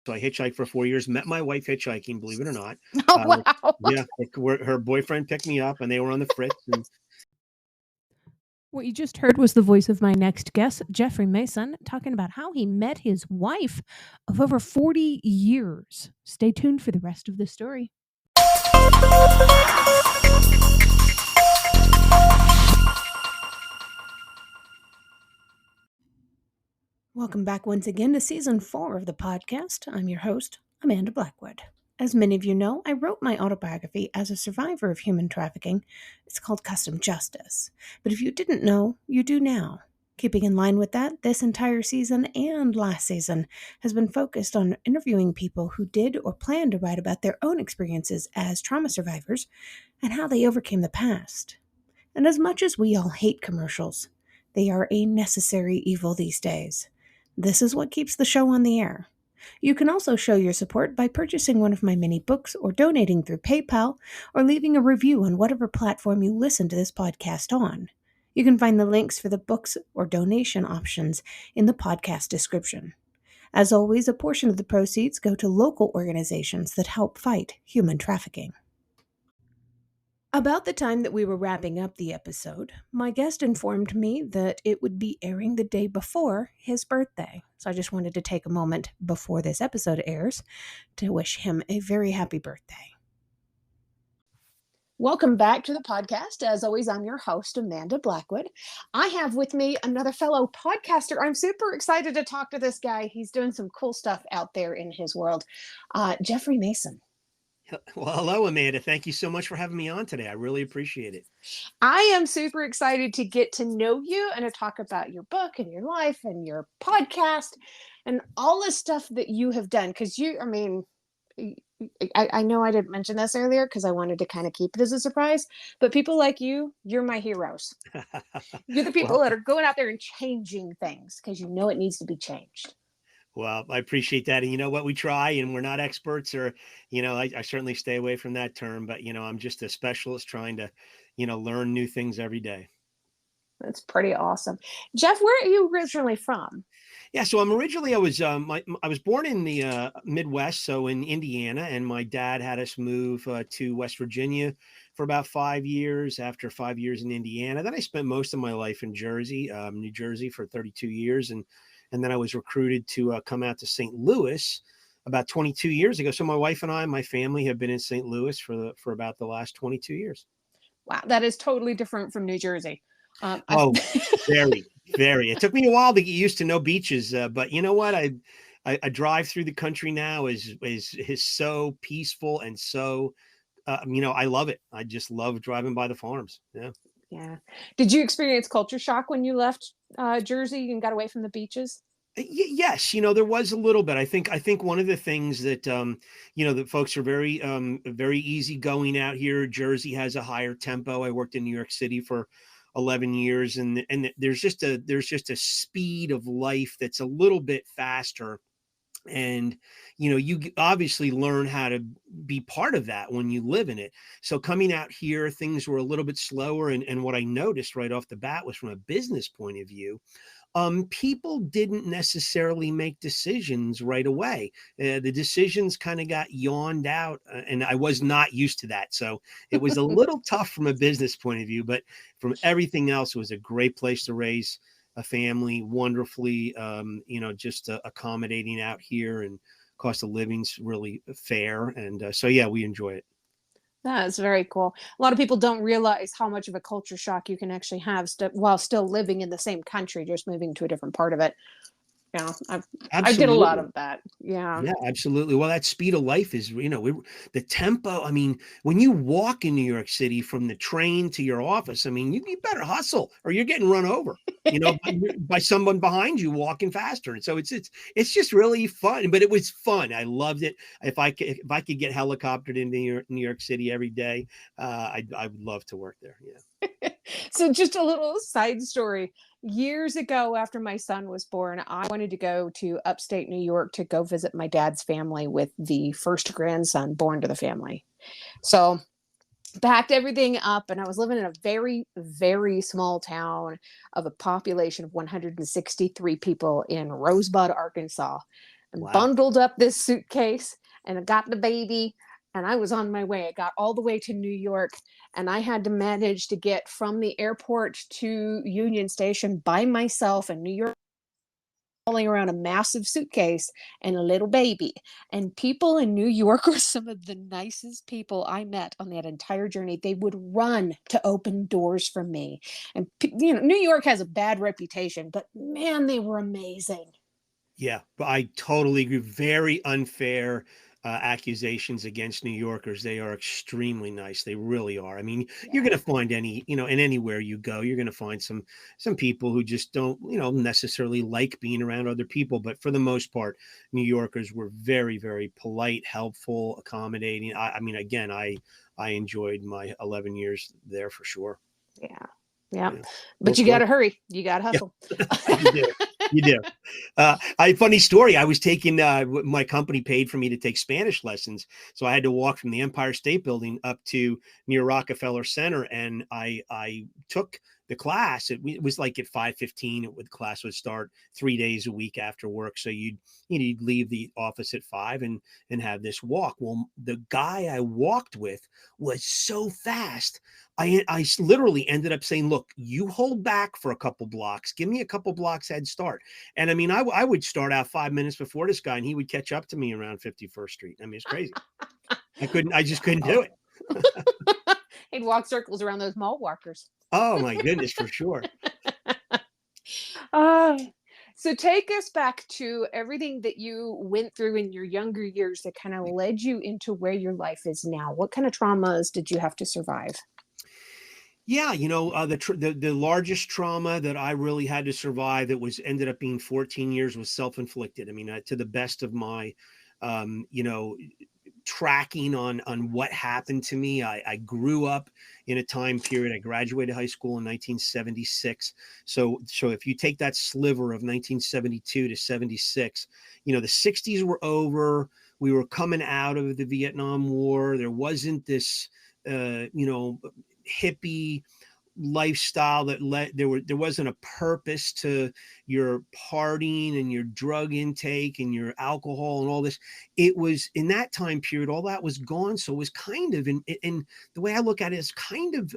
So I hitchhiked for 4 years, met my wife hitchhiking, believe it or not. Oh, Uh, wow. yeah, her boyfriend picked me up and they were on the fritz. And What you just heard was the voice of my next guest, Jeffrey Mason, talking about how he met his wife of over 40 years. Stay tuned for the rest of the story. Welcome back once again to Season 4 of the podcast. I'm your host, Amanda Blackwood. As many of you know, I wrote my autobiography as a survivor of human trafficking. It's called Custom Justice. But if you didn't know, you do now. Keeping in line with that, this entire season and last season has been focused on interviewing people who did or planned to write about their own experiences as trauma survivors and how they overcame the past. And as much as we all hate commercials, they are a necessary evil these days. This is what keeps the show on the air. You can also show your support by purchasing one of my many books or donating through PayPal or leaving a review on whatever platform you listen to this podcast on. You can find the links for the books or donation options in the podcast description. As always, a portion of the proceeds go to local organizations that help fight human trafficking. About the time that we were wrapping up the episode, my guest informed me that it would be airing the day before his birthday. So I just wanted to take a moment before this episode airs to wish him a very happy birthday. Welcome back to the podcast. As always, I'm your host, Amanda Blackwood. I have with me another fellow podcaster. I'm super excited to talk to this guy. He's doing some cool stuff out there in his world. Jeffrey Mason. well, hello, Amanda. Thank you so much for having me on today. I really appreciate it. I am super excited to get to know you and to talk about your book and your life and your podcast and all the stuff that you have done. Because I know I didn't mention this earlier because I wanted to kind of keep it as a surprise, but people like you're my heroes. You're the people that are going out there and changing things because you know it needs to be changed. Well, I appreciate that. And you know what? We try and we're not experts or, I certainly stay away from that term, but, I'm just a specialist trying to, learn new things every day. That's pretty awesome. Jeff, where are you originally from? Yeah, so I was born in the Midwest, so in Indiana, and my dad had us move to West Virginia for about 5 years. After 5 years in Indiana, then I spent most of my life in New Jersey for 32 years, and then I was recruited to come out to St. Louis about 22 years ago. So my wife and I, my family, have been in St. Louis for about the last 22 years. Wow, that is totally different from New Jersey. Very, very. It took me a while to get used to no beaches, but you know what? I drive through the country now is so peaceful and so, I love it. I just love driving by the farms. Yeah. Yeah. Did you experience culture shock when you left Jersey and got away from the beaches? Yes, there was a little bit. I think one of the things that that folks are very easygoing out here. Jersey has a higher tempo. I worked in New York City for 11 years, and there's just a speed of life that's a little bit faster. And you obviously learn how to be part of that when you live in it. So coming out here, things were a little bit slower, and what I noticed right off the bat was, from a business point of view, people didn't necessarily make decisions right away. The decisions kind of got yawned out, and I was not used to that. So it was a little tough from a business point of view, but from everything else, it was a great place to raise a family, wonderfully, just accommodating out here, and cost of living's really fair. And so, yeah, we enjoy it. That's very cool. A lot of people don't realize how much of a culture shock you can actually have while still living in the same country, just moving to a different part of it. Yeah, I did a lot of that. Yeah. Yeah, absolutely. Well, that speed of life is, the tempo. I mean, when you walk in New York City from the train to your office, I mean, you better hustle or you're getting run over, by someone behind you walking faster. And so it's just really fun, but it was fun. I loved it. If I could get helicoptered into New York City every day, I would love to work there. Yeah. So just a little side story. Years ago, after my son was born, I wanted to go to upstate New York to go visit my dad's family with the first grandson born to the family. So packed everything up, and I was living in a very, very small town of a population of 163 people in Rosebud, Arkansas. and Wow. bundled up this suitcase and I got the baby and I was on my way. I got all the way to New York and I had to manage to get from the airport to Union Station by myself in New York, hauling around a massive suitcase and a little baby. And people in New York were some of the nicest people I met on that entire journey. They would run to open doors for me. And, New York has a bad reputation, but man, they were amazing. Yeah, but I totally agree. Very unfair accusations against New Yorkers. They are extremely nice. They really are. I mean, you're Yeah. going to find in anywhere you go, you're going to find some people who just don't, necessarily like being around other people. But for the most part, New Yorkers were very, very polite, helpful, accommodating. I mean, again, I enjoyed my 11 years there for sure. Yeah. Yeah. Yeah, cool But you got story. to hurry. You got to Yeah, hustle. you do. You do. Funny story. I was taking my company paid for me to take Spanish lessons, so I had to walk from the Empire State Building up to near Rockefeller Center, and I took the class. It was like at 5:15. The class would start 3 days a week after work. So you'd leave the office at 5 and have this walk. Well, the guy I walked with was so fast. I literally ended up saying, look, you hold back for a couple blocks, give me a couple blocks head start. And I mean, I would start out 5 minutes before this guy and he would catch up to me around 51st Street. I mean, it's crazy. I just couldn't do it. He'd walk circles around those mall walkers. Oh my goodness, for sure. Uh, so take us back to everything that you went through in your younger years that kind of led you into where your life is now. What kind of traumas did you have to survive? Yeah, the largest trauma that I really had to survive that was ended up being 14 years was self-inflicted. I mean, to the best of my, um, you know, tracking on what happened to me. I grew up in a time period. I graduated high school in 1976. So if you take that sliver of 1972 to 76, the 60s were over. We were coming out of the Vietnam War. There wasn't this, hippie lifestyle that there wasn't a purpose to your partying and your drug intake and your alcohol and all this. It was in that time period, all that was gone. So it was kind of in the way I look at it is kind of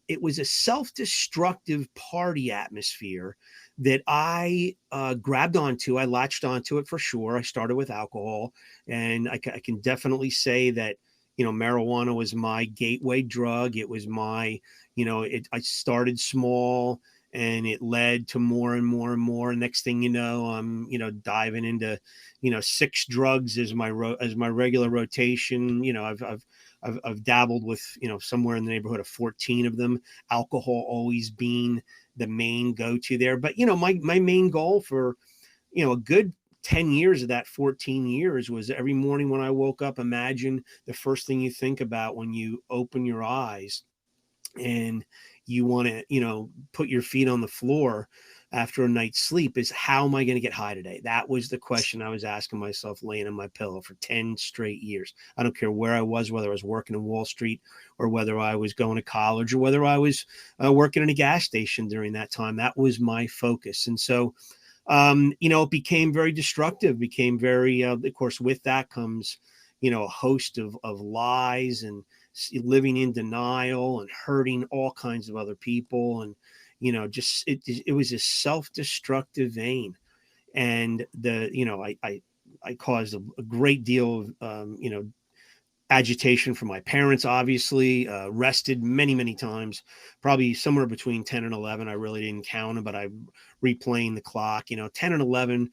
it was a self-destructive party atmosphere that I grabbed onto. I latched onto it for sure. I started with alcohol, and I can definitely say that marijuana was my gateway drug. It was my I started small and it led to more and more and more. And next thing you know, I'm, diving into, 6 drugs as my regular rotation. I've dabbled with, somewhere in the neighborhood of 14 of them, alcohol always being the main go-to there. But, my main goal for, a good 10 years of that 14 years was every morning when I woke up, imagine the first thing you think about when you open your eyes and you want to, put your feet on the floor after a night's sleep is, how am I going to get high today? That was the question I was asking myself laying on my pillow for 10 straight years. I don't care where I was, whether I was working in Wall Street or whether I was going to college or whether I was working in a gas station during that time. That was my focus. And so, it became very destructive, became very, of course, with that comes, a host of lies and living in denial and hurting all kinds of other people. And, just, it was a self-destructive vein. And I caused a great deal of, agitation for my parents, obviously, arrested many, many times, probably somewhere between 10 and 11. I really didn't count them, but I replaying the clock, 10 and 11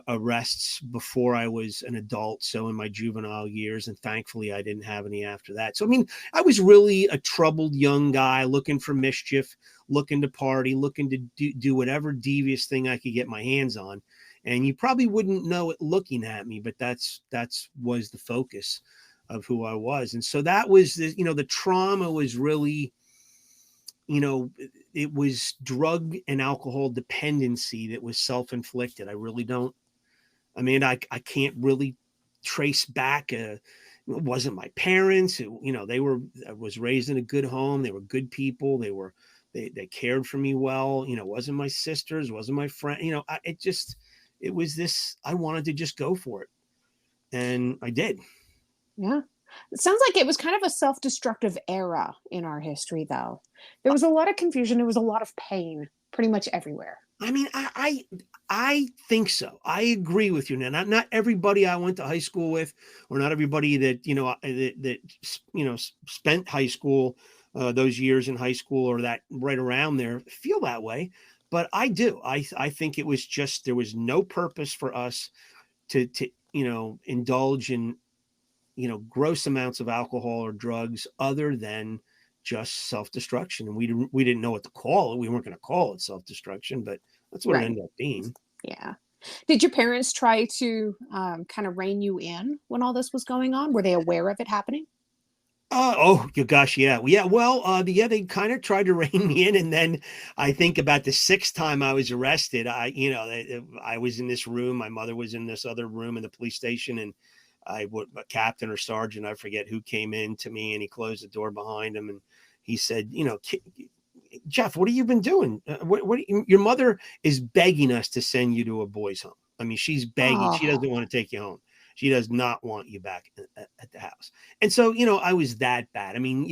arrests before I was an adult. So in my juvenile years, and thankfully I didn't have any after that. So, I mean, I was really a troubled young guy looking for mischief, looking to party, looking to do whatever devious thing I could get my hands on. And you probably wouldn't know it looking at me, but that's was the focus of who I was. And so that was the trauma was really, it was drug and alcohol dependency that was self-inflicted. I can't really trace back. It wasn't my parents. I was raised in a good home. They were good people. They cared for me well. It wasn't my sisters, wasn't my friend. it was this, I wanted to just go for it. And I did. Yeah. It sounds like it was kind of a self-destructive era in our history, though. There was a lot of confusion. There was a lot of pain pretty much everywhere. I mean, I think so. I agree with you. Now, not everybody I went to high school with, or not everybody that spent high school, those years in high school, or that right around there, feel that way. But I do. I think it was just, there was no purpose for us to indulge in gross amounts of alcohol or drugs other than just self-destruction. And we didn't know what to call it. We weren't going to call it self-destruction, but that's what it Right. ended up being. Yeah. Did your parents try to kind of rein you in when all this was going on? Were they aware of it happening? Oh gosh, yeah, yeah. Well, they kind of tried to rein me in, and then I think about the sixth time I was arrested, I was in this room. My mother was in this other room in the police station, and a captain or sergeant, I forget who, came in to me, and he closed the door behind him, and he said, Jeff, what have you been doing? Your mother is begging us to send you to a boys' home. I mean, she's begging. She Oh, doesn't want to take you home. She does not want you back at the house. And so, I was that bad. I mean,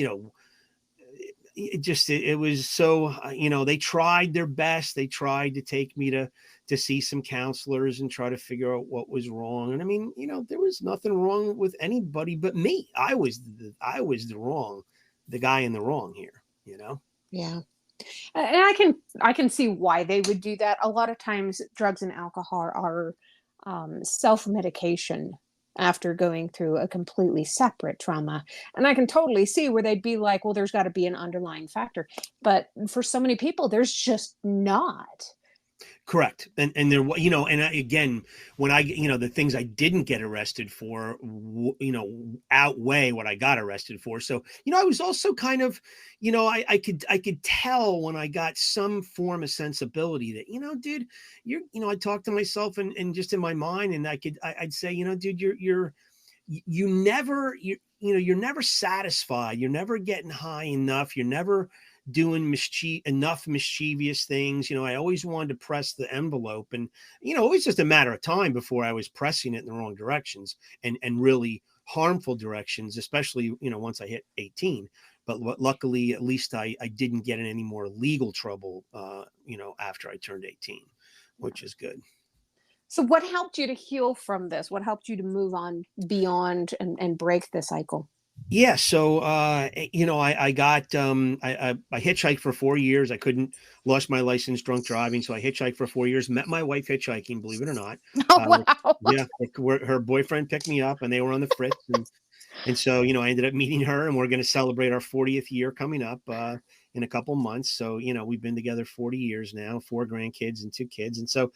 it was so, they tried their best. They tried to take me to see some counselors and try to figure out what was wrong. And I mean, there was nothing wrong with anybody but me. I was the guy in the wrong here, yeah. And I can see why they would do that. A lot of times drugs and alcohol are self-medication after going through a completely separate trauma. And I can totally see where they'd be like, well, there's got to be an underlying factor. But for so many people, there's just not. Correct. And there, again, when the things I didn't get arrested for, outweigh what I got arrested for. So, I was also kind of, I could tell when I got some form of sensibility that, dude, I talked to myself and just in my mind, and I'd say, dude, you're never satisfied. You're never getting high enough. You're never doing enough mischievous things. I always wanted to press the envelope, and it was just a matter of time before I was pressing it in the wrong directions and really harmful directions, especially once I hit 18. But luckily, at least I didn't get in any more legal trouble after I turned 18, which is good. So what helped you to heal from this? What helped you to move on beyond and break the cycle? Yeah. So, I got, I hitchhiked for 4 years. I lost my license drunk driving. So I hitchhiked for 4 years, met my wife hitchhiking, believe it or not. Oh, Uh, wow. yeah. Her boyfriend picked me up, and they were on the fritz. And so, I ended up meeting her, and we're going to celebrate our 40th year coming up, in a couple months. So, we've been together 40 years now, 4 grandkids and 2 kids. And so,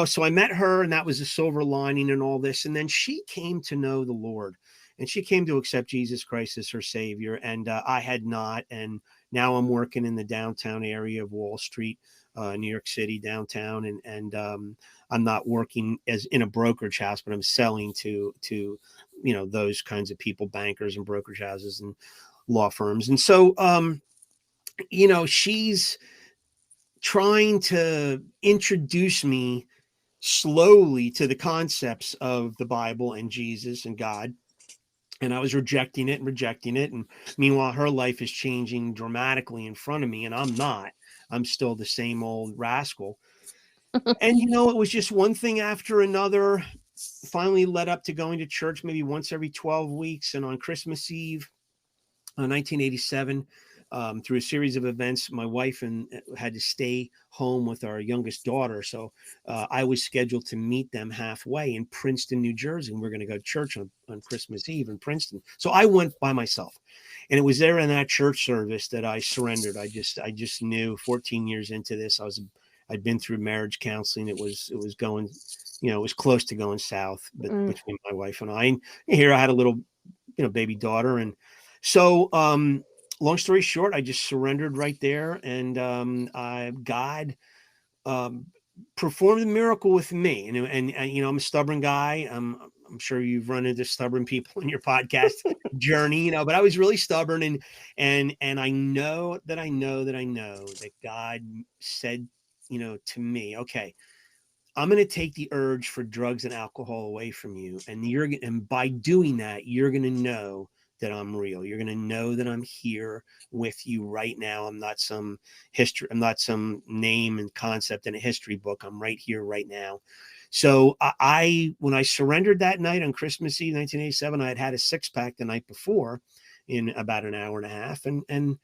so I met her, and that was a silver lining in all this. And then she came to know the Lord, and she came to accept Jesus Christ as her savior. And I had not. And now I'm working in the downtown area of Wall Street, New York City, downtown. And I'm not working as in a brokerage house, but I'm selling to those kinds of people, bankers and brokerage houses and law firms. And so, she's trying to introduce me slowly to the concepts of the Bible and Jesus and God. And I was rejecting it and rejecting it. And meanwhile, her life is changing dramatically in front of me, and I'm not. I'm still the same old rascal. And, it was just one thing after another, finally led up to going to church maybe once every 12 weeks. And on Christmas Eve, 1987, through a series of events, my wife had to stay home with our youngest daughter. So I was scheduled to meet them halfway in Princeton, New Jersey. And we're going to go to church on Christmas Eve in Princeton. So I went by myself. And it was there in that church service that I surrendered. I just knew 14 years into this, I'd been through marriage counseling. It was going, it was close to going south between my wife and I. And here I had a little, baby daughter. And so, long story short, I just surrendered right there, and God performed a miracle with me. And I'm a stubborn guy. I'm sure you've run into stubborn people in your podcast journey, but I was really stubborn, and I know that God said, to me, okay, I'm going to take the urge for drugs and alcohol away from you. And by doing that, you're going to know that I'm real. You're going to know that I'm here with you right now. I'm not some history. I'm not some name and concept in a history book. I'm right here, right now. So when I surrendered that night on Christmas Eve, 1987, I had a 6-pack the night before in about an hour and a half. And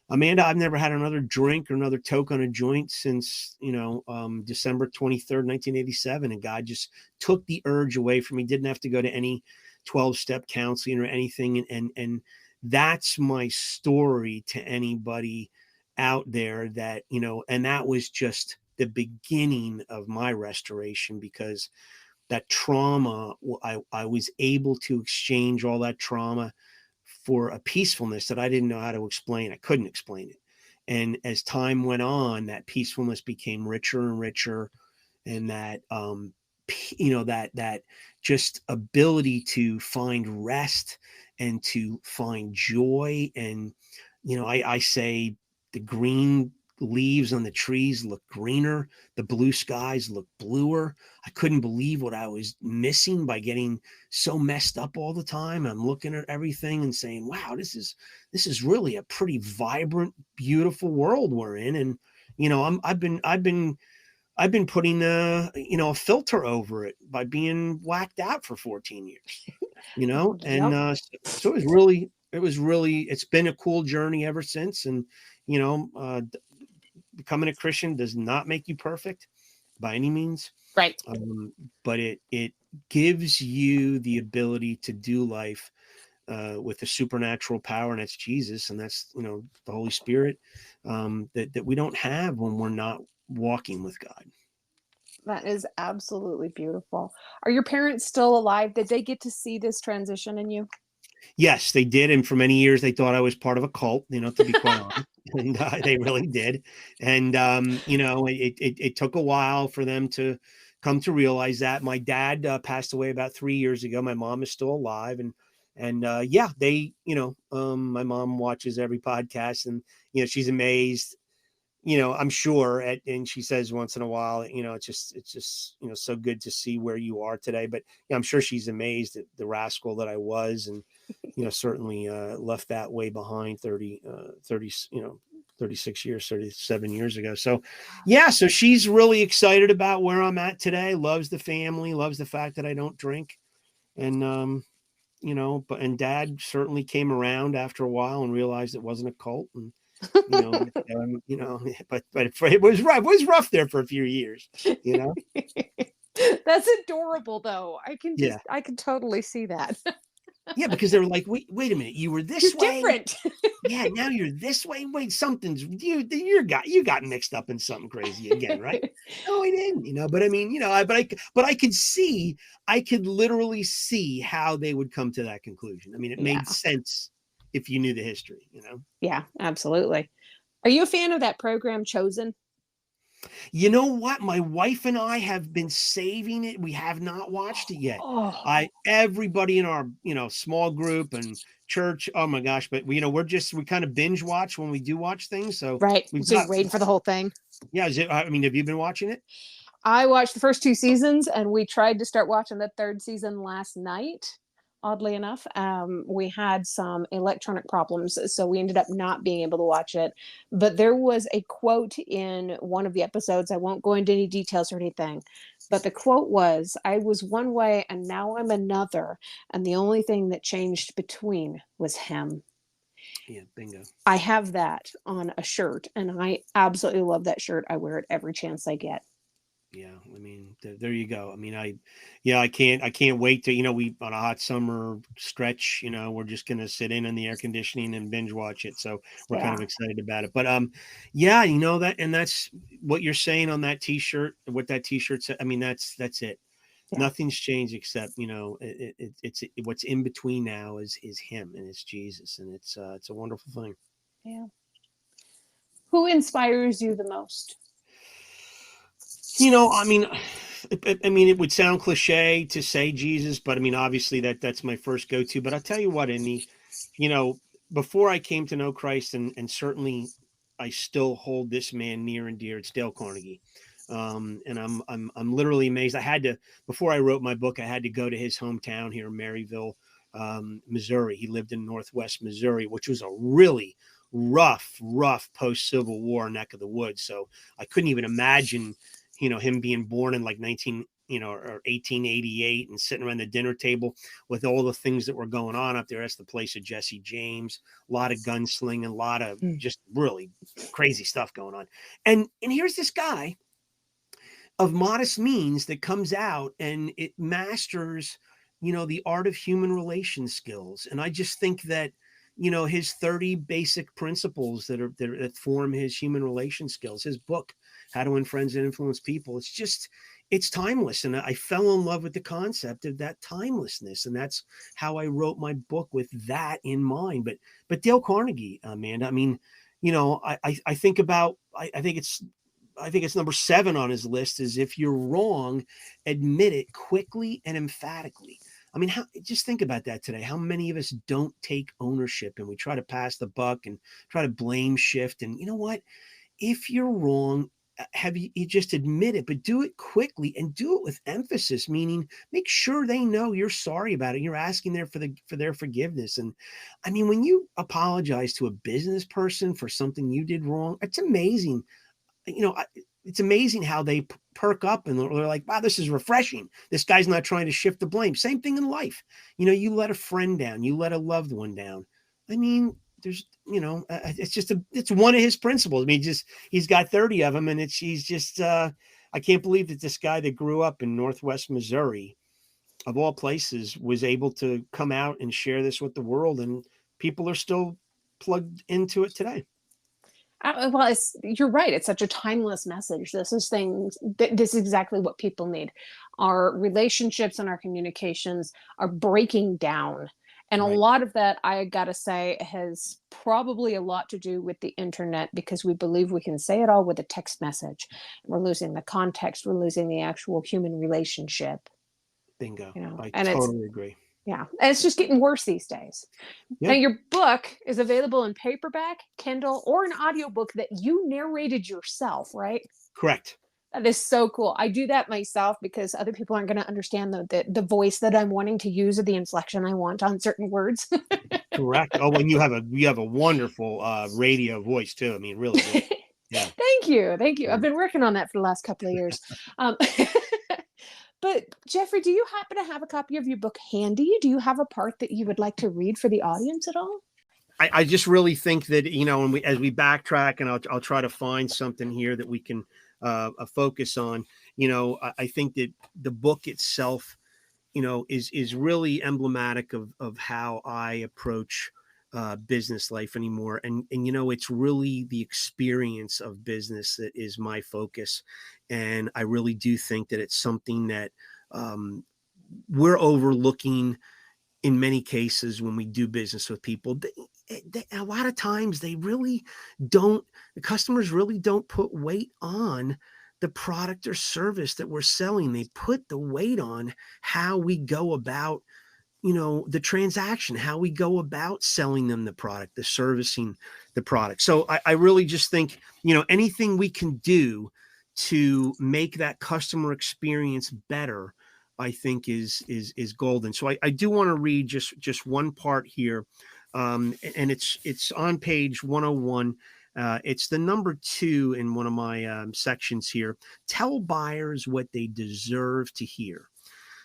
Amanda, I've never had another drink or another toke on a joint since, December 23rd, 1987. And God just took the urge away from me. Didn't have to go to any 12-step counseling or anything. And that's my story to anybody out there that, and that was just the beginning of my restoration, because that trauma, I was able to exchange all that trauma for a peacefulness that I didn't know how to explain. I couldn't explain it. And as time went on, that peacefulness became richer and richer. And that, that just ability to find rest and to find joy. And, I say the green leaves on the trees look greener, the blue skies look bluer. I couldn't believe what I was missing by getting so messed up all the time. I'm looking at everything and saying, wow, this is really a pretty vibrant, beautiful world we're in. And, I've been putting a filter over it by being whacked out for 14 years, and Yep. so it's been a cool journey ever since. And, becoming a Christian does not make you perfect by any means. Right. But it gives you the ability to do life with a supernatural power, and that's Jesus, and that's the Holy Spirit, that we don't have when we're not walking with God. That is absolutely beautiful. Are your parents still alive? Did they get to see this transition in you? Yes, they did, and for many years they thought I was part of a cult, to be quite honest, and they really did. And it took a while for them to come to realize that. My dad passed away about 3 years ago. My mom is still alive, and yeah, my mom watches every podcast, and she's amazed. I'm sure, and she says once in a while, it's just, so good to see where you are today. But I'm sure she's amazed at the rascal that I was, and, certainly left that way behind 36 years, 37 years ago. So, yeah, so she's really excited about where I'm at today, loves the family, loves the fact that I don't drink. And, and Dad certainly came around after a while and realized it wasn't a cult. And, but it was rough. It was rough there for a few years, That's adorable, though. Yeah. I can totally see that. Yeah, because they were like, wait a minute, you were this You're way. different. Yeah, now you're this way. Wait, you got mixed up in something crazy again, right? No, I didn't, but I mean, but I could literally see how they would come to that conclusion. I mean, it Yeah. made sense if you knew the history, Yeah, absolutely. Are you a fan of that program, Chosen? You know what? My wife and I have been saving it. We have not watched it yet. Oh, Everybody in our, small group and church. Oh my gosh. But we kind of binge watch when we do watch things. So right. we've So you're got, waiting for the whole thing. yeah. I mean, have you been watching it? I watched the first 2 seasons, and we tried to start watching the 3rd season last night. Oddly enough, we had some electronic problems, so we ended up not being able to watch it. But there was a quote in one of the episodes. I won't go into any details or anything, but the quote was, "I was one way and now I'm another, and the only thing that changed between was him." Yeah. Bingo. I have that on a shirt, and I absolutely love that shirt. I wear it every chance I get. Yeah. I mean, there you go. I mean, I can't wait to, we, on a hot summer stretch, we're just going to sit in the air conditioning and binge watch it. So we're kind Yeah. of excited about it, but, yeah, that, and that's what you're saying on that t-shirt, what that t-shirt said. I mean, that's it. Yeah. Nothing's changed except, it's what's in between now is him, and it's Jesus. And it's a wonderful thing. Yeah. Who inspires you the most? I mean, it would sound cliche to say Jesus, but I mean, obviously that's my first go-to. But I'll tell you what, in the, before I came to know Christ, and certainly I still hold this man near and dear, it's Dale Carnegie. And I'm literally amazed. I had to, before I wrote my book, I had to go to his hometown here in Maryville, Missouri. He lived in Northwest Missouri, which was a really rough post-Civil War neck of the woods. So I couldn't even imagine, him being born in like 1888 and sitting around the dinner table with all the things that were going on up there. That's the place of Jesse James, a lot of gunslinging, a lot of just really crazy stuff going on. And here's this guy of modest means that comes out and it masters, the art of human relation skills. And I just think that, his 30 basic principles that form his human relation skills, his book, How to Win Friends and Influence People, it's timeless. And I fell in love with the concept of that timelessness. And that's how I wrote my book, with that in mind. But Dale Carnegie, Amanda, I mean, I think about, I think it's number 7 on his list, is if you're wrong, admit it quickly and emphatically. I mean, just think about that today. How many of us don't take ownership, and we try to pass the buck and try to blame shift? And you know what? If you're wrong, you just admit it, but do it quickly and do it with emphasis, meaning make sure they know you're sorry about it. You're asking for their forgiveness. And I mean, when you apologize to a business person for something you did wrong, it's amazing. It's amazing how they perk up and they're like, wow, this is refreshing. This guy's not trying to shift the blame. Same thing in life. You let a friend down, you let a loved one down. I mean, there's, it's one of his principles. I mean, he's got 30 of them, and I can't believe that this guy that grew up in Northwest Missouri, of all places, was able to come out and share this with the world, and people are still plugged into it today. Well, you're right. It's such a timeless message. This is exactly what people need. Our relationships and our communications are breaking down. And Right. A lot of that, I got to say, has probably a lot to do with the internet, because we believe we can say it all with a text message. We're losing the context. We're losing the actual human relationship. Bingo. I And totally agree. yeah, and it's just getting worse these days. Yeah. And your book is available in paperback, Kindle, or an audiobook that you narrated yourself, right? Correct. That is so cool. I do that myself because other people aren't going to understand the voice that I'm wanting to use, or the inflection I want on certain words. Correct. Oh, and you have a wonderful radio voice too. I mean, really good. Yeah. Thank you. Yeah. I've been working on that for the last couple of years. But Jeffrey, do you happen to have a copy of your book handy? Do you have a part that you would like to read for the audience at all? I just really think that, as we backtrack, and I'll try to find something here that we can focus on. I think that the book itself, is really emblematic of how I approach business life anymore. And it's really the experience of business that is my focus. And I really do think that it's something that we're overlooking in many cases when we do business with people. A lot of times the customers really don't put weight on the product or service that we're selling. They put the weight on how we go about, the transaction, how we go about selling them the product, the servicing the product. So I really just think, anything we can do to make that customer experience better, I think is golden. So I do want to read just one part here. And it's on page 101. It's the number 2 in one of my sections here. Tell buyers what they deserve to hear.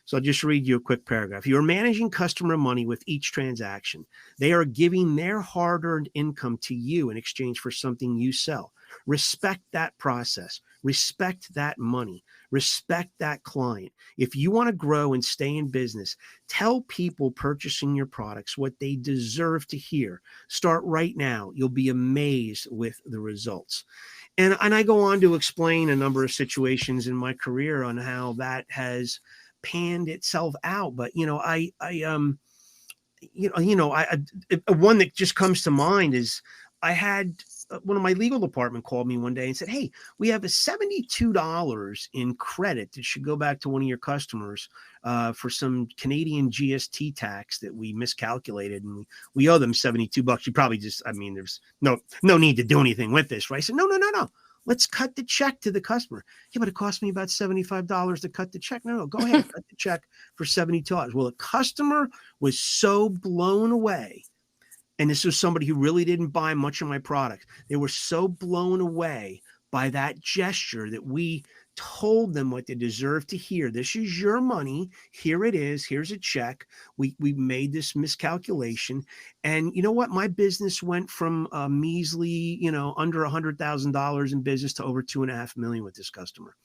So I'll just read you a quick paragraph. You are managing customer money with each transaction. They are giving their hard-earned income to you in exchange for something you sell. Respect that process. Respect that money. Respect that client. If you want to grow and stay in business, tell people purchasing your products what they deserve to hear. Start right now. You'll be amazed with the results. And I go on to explain a number of situations in my career on how that has panned itself out. But, one that just comes to mind is I had one of my legal department called me one day and said, hey, we have a $72 in credit that should go back to one of your customers for some Canadian GST tax that we miscalculated, and we owe them $72. You probably there's no need to do anything with this, right? I said, no. Let's cut the check to the customer. Yeah, but it cost me about $75 to cut the check. No, go ahead, cut the check for $72. Well, the customer was so blown away. And this was somebody who really didn't buy much of my product. They were so blown away by that gesture that we told them what they deserve to hear. This is your money. Here it is. Here's a check. We made this miscalculation. And you know what? My business went from a measly, under $100,000 in business to over 2.5 million with this customer.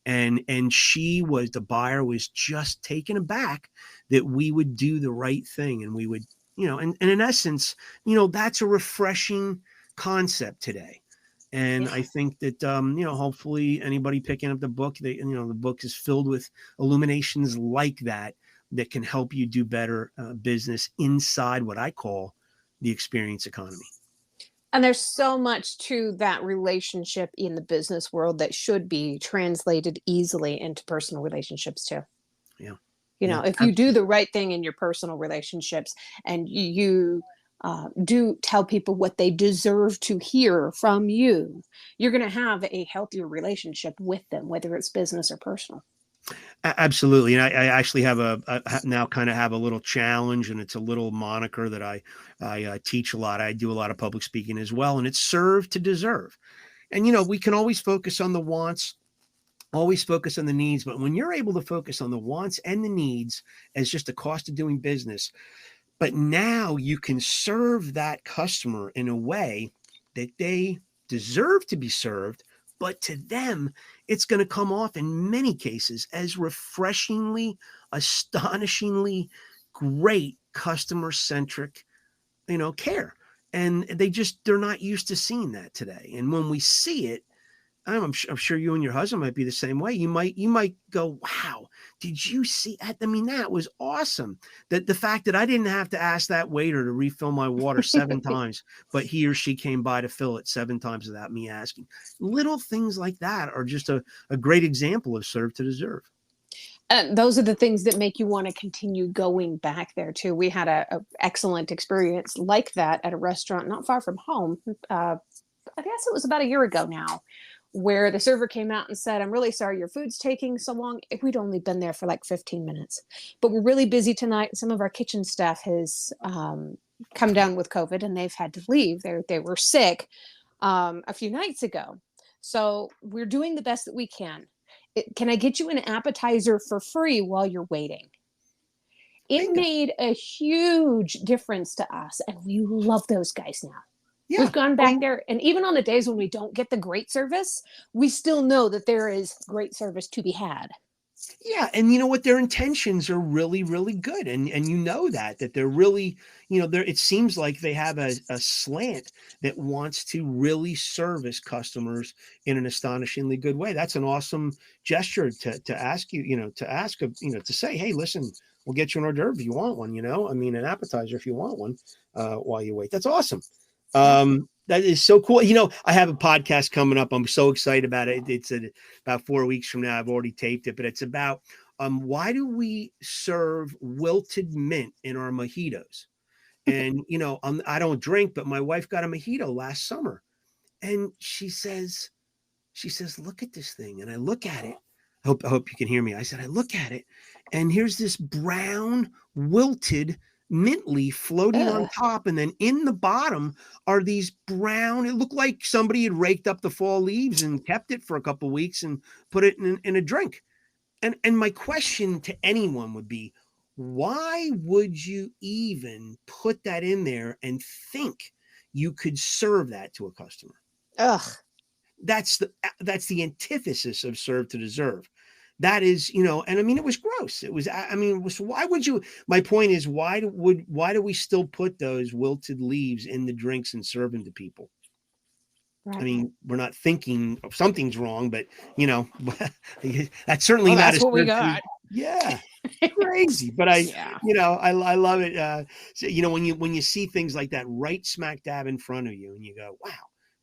And the buyer was just taken aback that we would do the right thing. And we would, and in essence, that's a refreshing concept today. And I think that, hopefully anybody picking up the book, the book is filled with illuminations like that can help you do better business inside what I call the experience economy. And there's so much to that relationship in the business world that should be translated easily into personal relationships too. Yeah. If you do the right thing in your personal relationships and you do tell people what they deserve to hear from you, you're going to have a healthier relationship with them, whether it's business or personal. Absolutely. And I actually have now kind of have a little challenge, and it's a little moniker that I teach a lot. I do a lot of public speaking as well, and it's serve to deserve. And, we can always focus on the wants, always focus on the needs. But when you're able to focus on the wants and the needs as just a cost of doing business, but now you can serve that customer in a way that they deserve to be served, but to them, it's going to come off in many cases as refreshingly, astonishingly great customer-centric, care. And they're not used to seeing that today. And when we see it, I'm sure you and your husband might be the same way. You might go, wow, did you see that? I mean, that was awesome. That the fact that I didn't have to ask that waiter to refill my water 7 times, but he or she came by to fill it 7 times without me asking. Little things like that are just a great example of serve to deserve. And those are the things that make you want to continue going back there too. We had a excellent experience like that at a restaurant not far from home. I guess it was about a year ago now, where the server came out and said, "I'm really sorry your food's taking so long." We'd only been there for like 15 minutes, but we're really busy tonight. Some of our kitchen staff has come down with COVID and they've had to leave. They were sick a few nights ago. So we're doing the best that we can. Can I get you an appetizer for free while you're waiting? It made a huge difference to us, and we love those guys now. Yeah. We've gone back there, and even on the days when we don't get the great service, we still know that there is great service to be had. Yeah. And you know what? Their intentions are really, really good. And that they're really, it seems like they have a slant that wants to really service customers in an astonishingly good way. That's an awesome gesture to ask you, to say, hey, listen, we'll get you an hors d'oeuvre if you want one, an appetizer if you want one while you wait. That's awesome. That is so cool. I have a podcast coming up. I'm so excited about it. It's about 4 weeks from now. I've already taped it, but it's about why do we serve wilted mint in our mojitos? And I don't drink, but my wife got a mojito last summer, and she says, "Look at this thing." And I look at it. I hope you can hear me. I said, I look at it, and here's this brown wilted mint leaf floating on top, and then in the bottom are these brown, it looked like somebody had raked up the fall leaves and kept it for a couple of weeks and put it in a drink. And my question to anyone would be, why would you even put that in there and think you could serve that to a customer? That's the antithesis of serve to deserve. That is, and I mean, it was gross. It was, why would you, my point is, why do we still put those wilted leaves in the drinks and serve them to people? Right. I mean, we're not thinking something's wrong, but that's certainly not that's what we got. Yeah. Crazy. But I love it. So, when you see things like that right smack dab in front of you and you go, wow,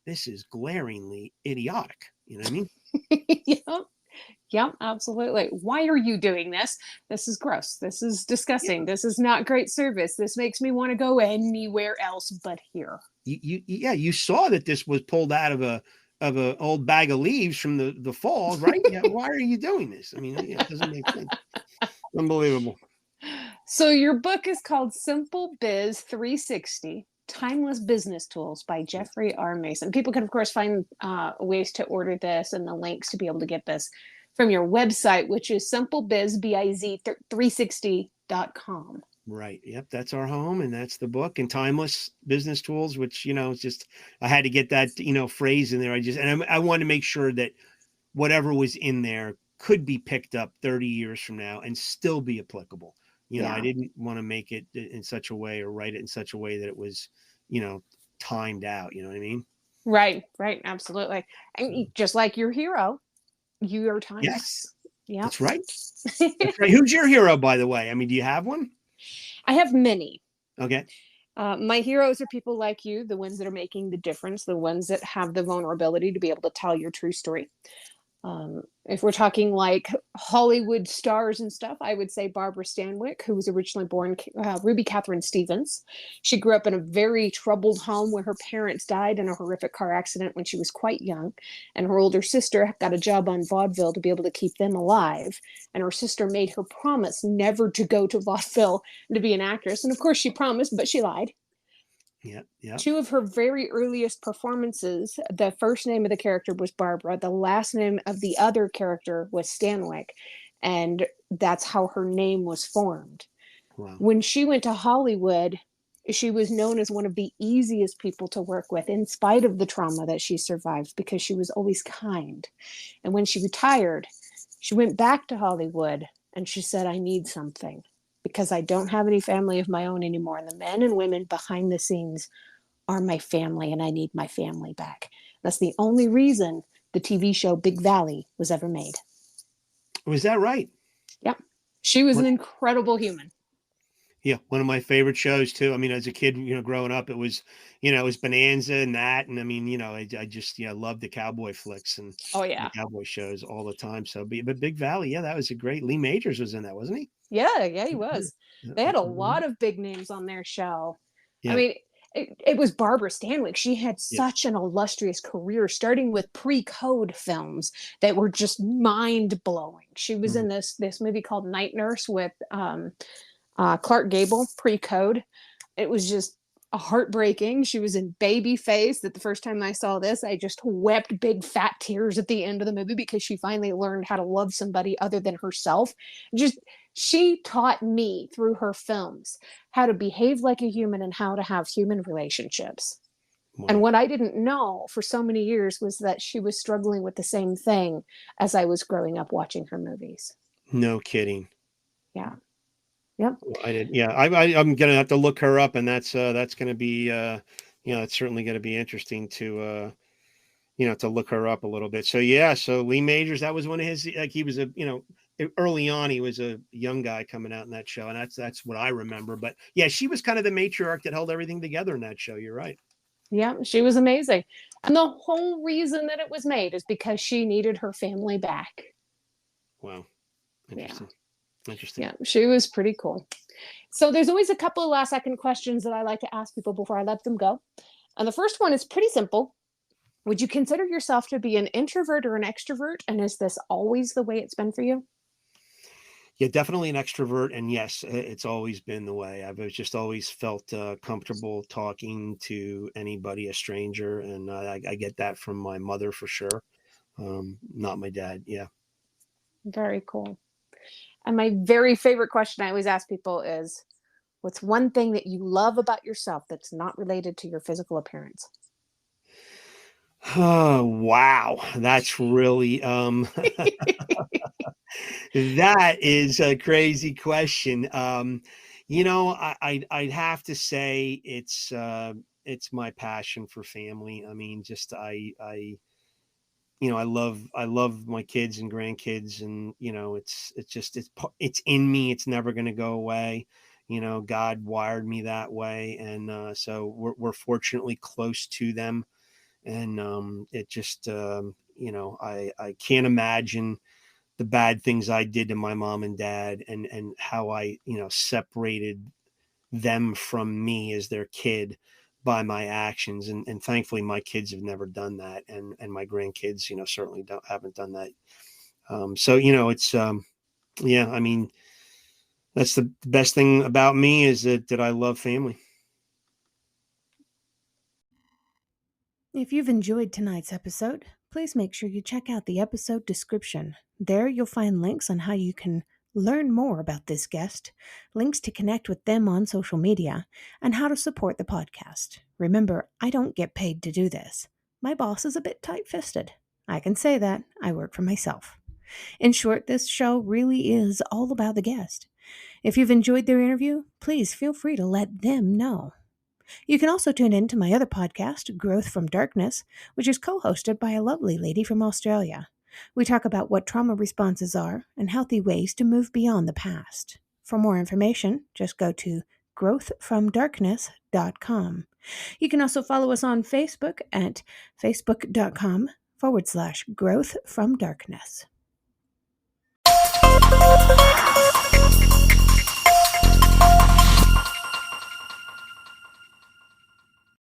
this is glaringly idiotic. You know what I mean? Yep, absolutely. Why are you doing this? This is gross. This is disgusting. This is not great service. This makes me want to go anywhere else but here. You saw that this was pulled out of of a old bag of leaves from the fall, right? Yeah. Why are you doing this? I mean, it doesn't make sense. Unbelievable. So your book is called Simple Biz 360 Timeless Business Tools by Jeffrey R. Mason. People can, of course, find ways to order this and the links to be able to get this from your website, which is simplebiz360.com. Right. Yep. That's our home, and that's the book. And Timeless Business Tools, which, it's just, I had to get that, phrase in there. I wanted to make sure that whatever was in there could be picked up 30 years from now and still be applicable. I didn't want to make it in such a way or write it in such a way that it was, timed out. You know what I mean? Right. Absolutely. And just like your hero, you are timeless. Yes. Yeah. That's right. That's right. Who's your hero, by the way? I mean, do you have one? I have many. Okay. My heroes are people like you, the ones that are making the difference, the ones that have the vulnerability to be able to tell your true story. If we're talking like Hollywood stars and stuff, I would say Barbara Stanwyck, who was originally born Ruby Catherine Stevens. She grew up in a very troubled home where her parents died in a horrific car accident when she was quite young. And her older sister got a job on vaudeville to be able to keep them alive. And her sister made her promise never to go to vaudeville and to be an actress. And of course she promised, but she lied. Yeah. Yeah. Two of her very earliest performances, the first name of the character was Barbara. The last name of the other character was Stanwyck. And that's how her name was formed. Wow. When she went to Hollywood, she was known as one of the easiest people to work with, in spite of the trauma that she survived, because she was always kind. And when she retired, she went back to Hollywood and she said, I need something, because I don't have any family of my own anymore. And the men and women behind the scenes are my family, and I need my family back. That's the only reason the TV show Big Valley was ever made. Was that right? Yep. She was an incredible human. Yeah, one of my favorite shows too. I mean, as a kid, growing up, it was Bonanza and that, and I mean, I just loved the cowboy flicks and the cowboy shows all the time. So, but Big Valley, that was a great. Lee Majors was in that, wasn't he? Yeah, he was. They had a lot of big names on their show. Yeah. I mean, it was Barbara Stanwyck. She had such an illustrious career, starting with pre-code films that were just mind-blowing. She was in this movie called Night Nurse with Clark Gable, pre-code. It was just heartbreaking. She was in Babyface. That the first time I saw this, I just wept big fat tears at the end of the movie, because she finally learned how to love somebody other than herself. She taught me through her films how to behave like a human and how to have human relationships. Wow. And what I didn't know for so many years was that she was struggling with the same thing as I was growing up watching her movies. No kidding. Yeah. Yep. I did. Yeah. I'm going to have to look her up, and that's going to be, it's certainly going to be interesting to look her up a little bit. So, so Lee Majors, that was one of his, like, he was early on, he was a young guy coming out in that show. And that's what I remember. But yeah, she was kind of the matriarch that held everything together in that show. You're right. Yeah, she was amazing. And the whole reason that it was made is because she needed her family back. Wow. Interesting. Yeah. Interesting. Yeah, she was pretty cool. So there's always a couple of last second questions that I like to ask people before I let them go. And the first one is pretty simple. Would you consider yourself to be an introvert or an extrovert? And is this always the way it's been for you? Yeah, definitely an extrovert. And yes, it's always been the way. I've just always felt comfortable talking to anybody, a stranger. And I get that from my mother for sure. Not my dad. Yeah. Very cool. And my very favorite question I always ask people is, what's one thing that you love about yourself that's not related to your physical appearance? Oh, wow. That's really, that is a crazy question. I'd have to say it's my passion for family. I mean, just, I love my kids and grandkids, and, it's in me. It's never going to go away. God wired me that way. And, so we're fortunately close to them. And it just, I can't imagine the bad things I did to my mom and dad, and how I, separated them from me as their kid. by my actions. And thankfully my kids have never done that. And my grandkids, certainly haven't done that. So, it's, yeah, I mean, that's the best thing about me is that I love family. If you've enjoyed tonight's episode, please make sure you check out the episode description. There you'll find links on how you can learn more about this guest, links to connect with them on social media, and how to support the podcast. Remember, I don't get paid to do this. My boss is a bit tight-fisted. I can say that. I work for myself. In short, this show really is all about the guest. If you've enjoyed their interview, please feel free to let them know. You can also tune in to my other podcast, Growth from Darkness, which is co-hosted by a lovely lady from Australia. We talk about what trauma responses are and healthy ways to move beyond the past. For more information, just go to growthfromdarkness.com. You can also follow us on Facebook at facebook.com/growthfromdarkness.